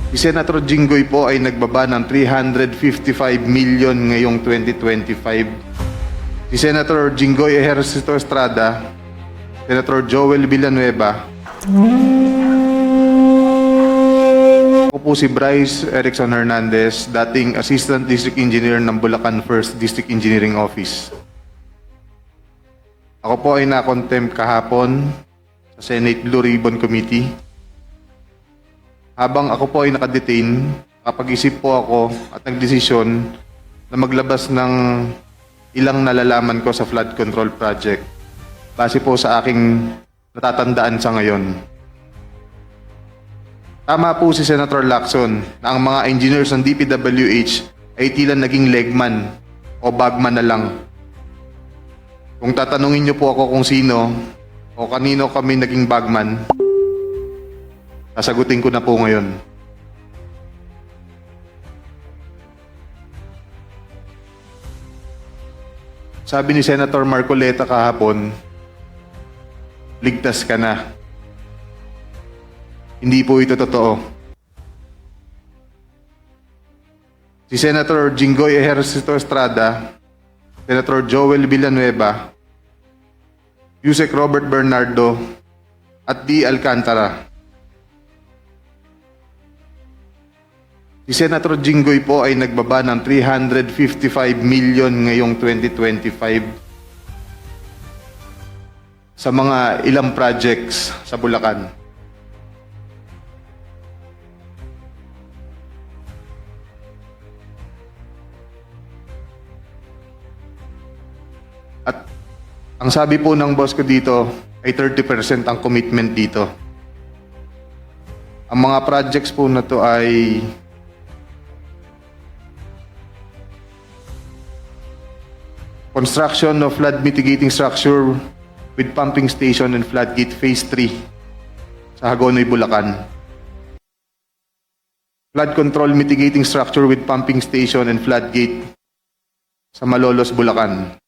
Si Senator Jinggoy po ay nagbaba ng 355 million ngayong 2025. Si Senator Jinggoy Ejercito Estrada, Senator Joel Villanueva, ako po si Bryce Erickson Hernandez, dating Assistant District Engineer ng Bulacan 1st District Engineering Office. Ako po ay na-contempt kahapon sa Senate Blue Ribbon Committee. Habang ako po ay nakadetain, kapag-isip po ako at nagdesisyon na maglabas ng ilang nalalaman ko sa flood control project base po sa aking natatandaan sa ngayon. Tama po si Senator Lacson na ang mga engineers ng DPWH ay tila naging legman o bagman na lang. Kung tatanungin niyo po ako kung sino o kanino kami naging bagman, sasagutin ko na po ngayon. Sabi ni Senator Marcoleta kahapon, ligtas ka na. Hindi po ito totoo. Si Senator Jinggoy Ejercito Estrada, Senator Joel Villanueva, Yusek Robert Bernardo, at D. Alcantara. Si Senator Jinggoy po ay nagbaba ng 355 million ngayong 2025 sa mga ilang projects sa Bulacan. At ang sabi po ng boss ko dito ay 30% ang commitment dito. Ang mga projects po na to ay construction of flood mitigating structure with pumping station and floodgate phase 3 sa Hagonoy, Bulacan. Flood control mitigating structure with pumping station and floodgate sa Malolos, Bulacan.